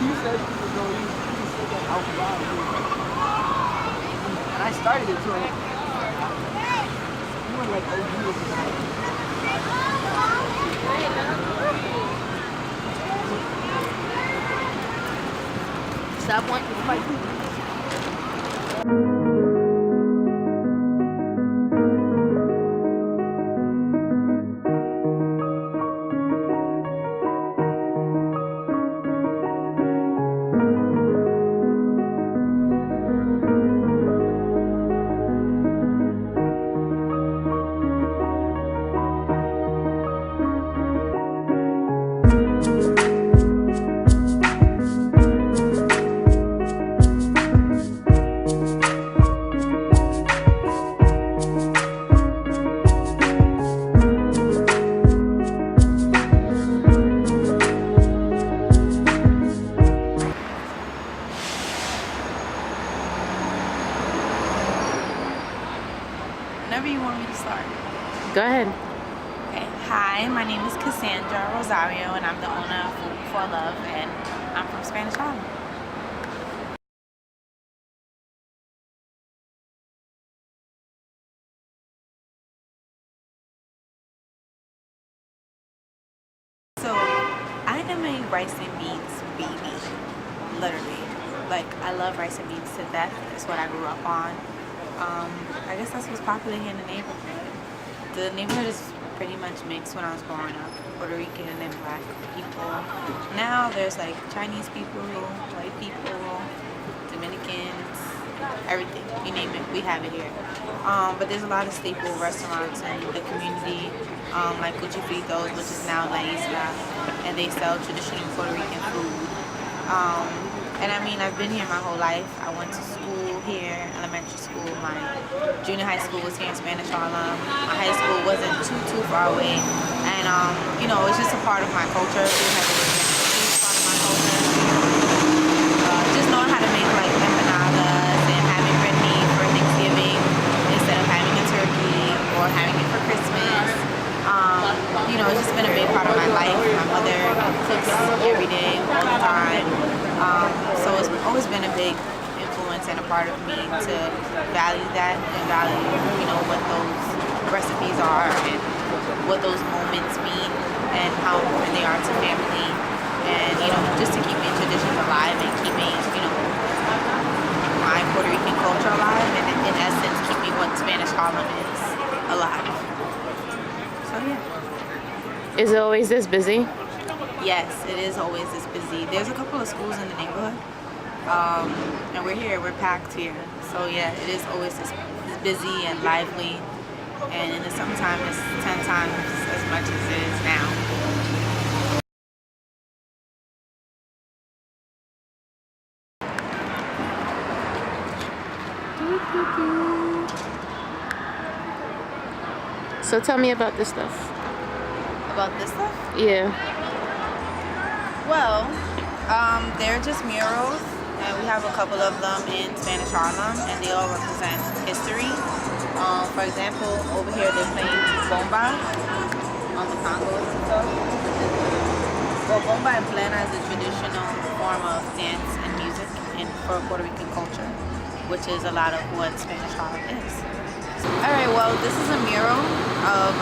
He said he was going, he said that out loud. And I started it too. You were like, oh, you was Stop wanting to fight. Whenever you want me to start. Go ahead. Okay. Hi, my name is Cassandra Rosario, and I'm the owner of Food for Love, and I'm from Spanish Harlem. So, I am a rice and beans baby, literally. Like, I love rice and beans to death. It's what I grew up on. I guess that's what's popular here in the neighborhood. The neighborhood is pretty much mixed when I was growing up, Puerto Rican and black people. Now there's like Chinese people, white people, Dominicans, everything, you name it, we have it here. But there's a lot of staple restaurants in the community, like Cuchifritos, which is now La Isla, and they sell traditional Puerto Rican food. And I mean, I've been here my whole life. I went to school here, elementary school. My junior high school was here in Spanish Harlem. My high school wasn't too far away. And, you know, it's just a part of my culture. Food has been a huge part of my culture. Just knowing how to make, like, empanadas and having red meat for Thanksgiving instead of having a turkey or having it for Christmas. You know, it's just been a big part of my life. My mother cooks every day, all the time. So it's always been a big influence and a part of me to value that and value, you know, what those recipes are and what those moments mean and how important they are to family and, you know, just to keeping traditions alive and keeping, you know, my Puerto Rican culture alive and in essence keeping what Spanish Harlem is alive. So yeah. Is it always this busy? Yes, it is always this busy. There's a couple of schools in the neighborhood, and we're here, we're packed here. So yeah, it is always this busy and lively, and in the summertime it's 10 times as much as it is now. So tell me about this stuff. About this stuff? Yeah. Well, they're just murals, and we have a couple of them in Spanish Harlem, and they all represent history. For example, over here they're playing bomba on the congos and stuff. Well, bomba en plena is a traditional form of dance and music for Puerto Rican culture, which is a lot of what Spanish Harlem is. Alright, well, this is a mural of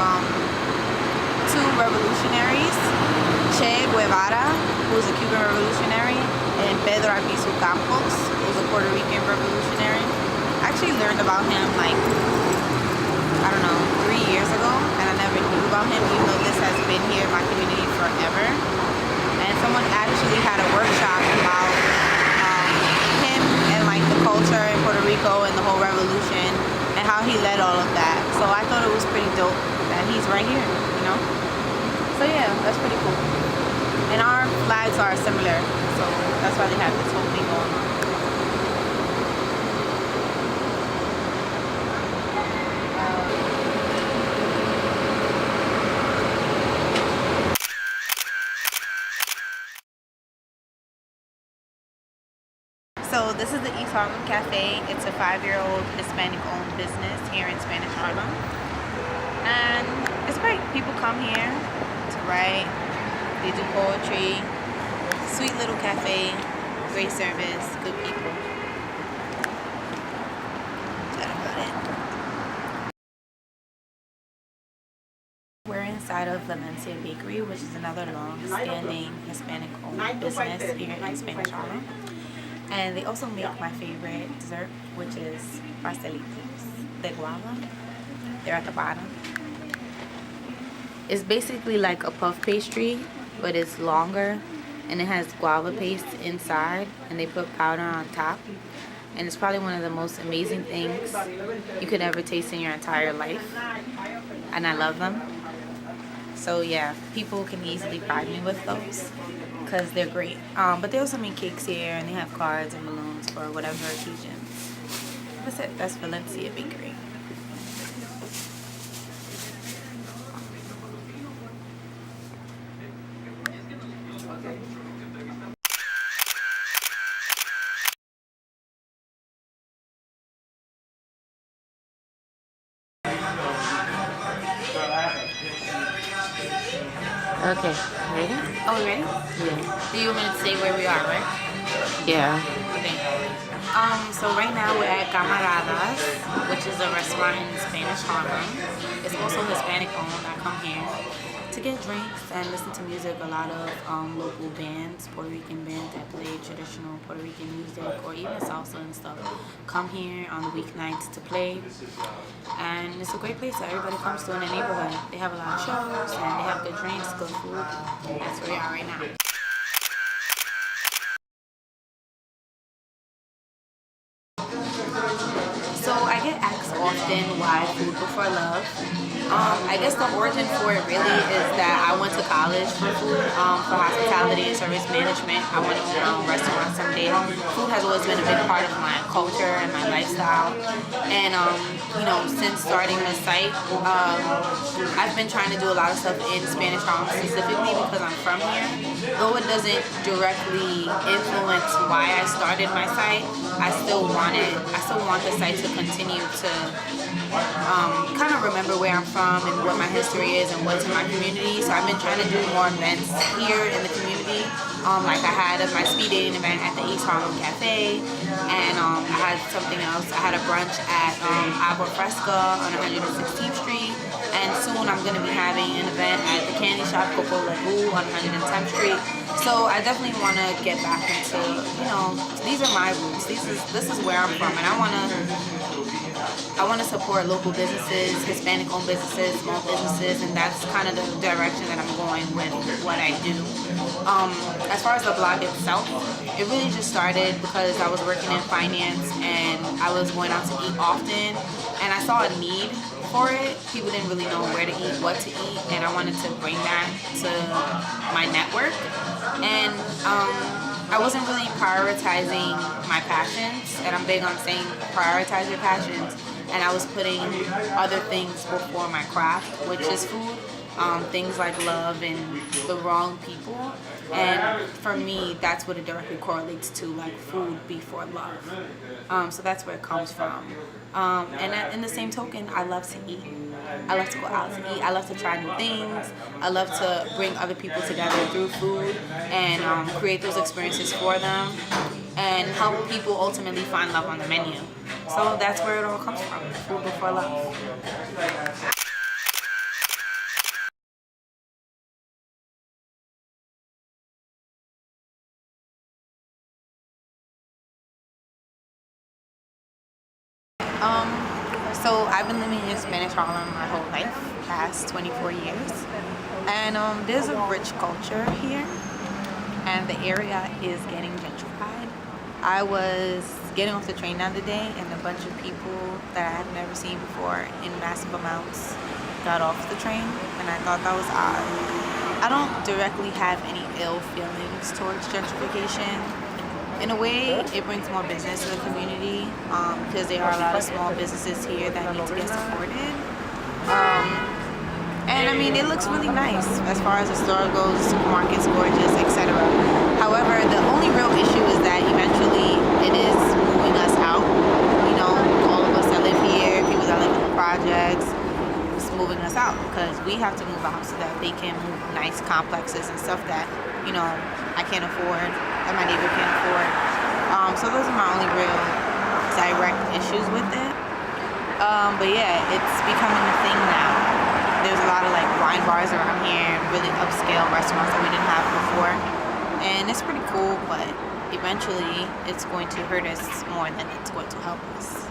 two revolutionaries, Che Guevara, who was a Cuban revolutionary, and Pedro Albizu Campos, who was a Puerto Rican revolutionary. I actually learned about him like, I don't know, 3 years ago, and I never knew about him, even though this has been here in my community forever. And someone actually had a workshop about him and like the culture in Puerto Rico and the whole revolution and how he led all of that. So I thought it was pretty dope that he's right here, you know? So yeah, that's pretty cool. And our flags are similar, so that's why they have this whole thing going on. So this is the East Harlem Cafe. It's a 5-year-old Hispanic-owned business here in Spanish Harlem. And it's great. People come here to write. They do poetry. Sweet little cafe. great service, good people. That's about it. We're inside of Valencia Bakery, which is another long-standing Hispanic-owned business here in Spanish Harlem. And they also make my favorite dessert, which is pastelitos de guava. They're at the bottom. It's basically like a puff pastry, but it's longer, and it has guava paste inside, and they put powder on top. And it's probably one of the most amazing things you could ever taste in your entire life. And I love them. So yeah, people can easily bribe me with those because they're great. But they also make cakes here, and they have cards and balloons for whatever occasion. That's it. That's Valencia Bakery. Okay, ready? Oh, we ready? Yeah. Do you want me to say where we are, right? Yeah. Okay. So right now we're at Camaradas, which is a restaurant in Spanish Harlem. It's also Hispanic owned. I come here to get drinks and listen to music. A lot of local bands, Puerto Rican bands that play traditional Puerto Rican music or even salsa and stuff come here on the weeknights to play. And it's a great place that everybody comes to in the neighborhood. They have a lot of shows and they have good drinks, good food. That's where we are right now. So I get asked often why food before love. I guess the origin for it really is that I went to college for food, for hospitality and service management. I wanted to own a restaurant someday. Food has always been a big part of my culture and my lifestyle. And you know, since starting the site, I've been trying to do a lot of stuff in Spanish Harlem specifically because I'm from here. Though it doesn't directly influence why I started my site, I still want the site to continue to kind of remember where I'm from and what my history is and what's in my community. So I've been trying to do more events here in the community. Like I had my speed dating event at the East Harlem Cafe, and I had something else. I had a brunch at Agua Fresca on 116th Street, and soon I'm going to be having an event at the candy shop Coco Lebu on 110th Street. So I definitely want to get back into, you know, these are my roots. This is where I'm from, and I want to support local businesses, Hispanic-owned businesses, small businesses, and that's kind of the direction that I'm going with what I do. As far as the blog itself, it really just started because I was working in finance and I was going out to eat often, and I saw a need for it. People didn't really know where to eat, what to eat, and I wanted to bring that to my network. And I wasn't really prioritizing my passions, and I'm big on saying prioritize your passions, and I was putting other things before my craft, which is food, things like love and the wrong people. And for me, that's what it directly correlates to, like food before love. So that's where it comes from. And in the same token, I love to eat. I love to go out to eat. I love to try new things. I love to bring other people together through food and create those experiences for them and help people ultimately find love on the menu. So that's where it all comes from, food before love. So I've been living in Spanish Harlem my whole life, past 24 years. And there's a rich culture here, and the area is getting gentrified. I was getting off the train the other day, and a bunch of people that I have never seen before in massive amounts got off the train, and I thought that was odd. I don't directly have any ill feelings towards gentrification. In a way, it brings more business to the community because there are a lot of small businesses here that need to get supported. And I mean, it looks really nice as far as the store goes, the supermarket's gorgeous, etc. However, the only real issue is that eventually it is moving us out. You know, all of us that live here, people that live in the projects, moving us out because we have to move out so that they can move nice complexes and stuff that, you know, I can't afford, that my neighbor can't afford. So those are my only real direct issues with it. But yeah, it's becoming a thing now. There's a lot of like wine bars around here, really upscale restaurants that we didn't have before. And it's pretty cool, but eventually it's going to hurt us more than it's going to help us.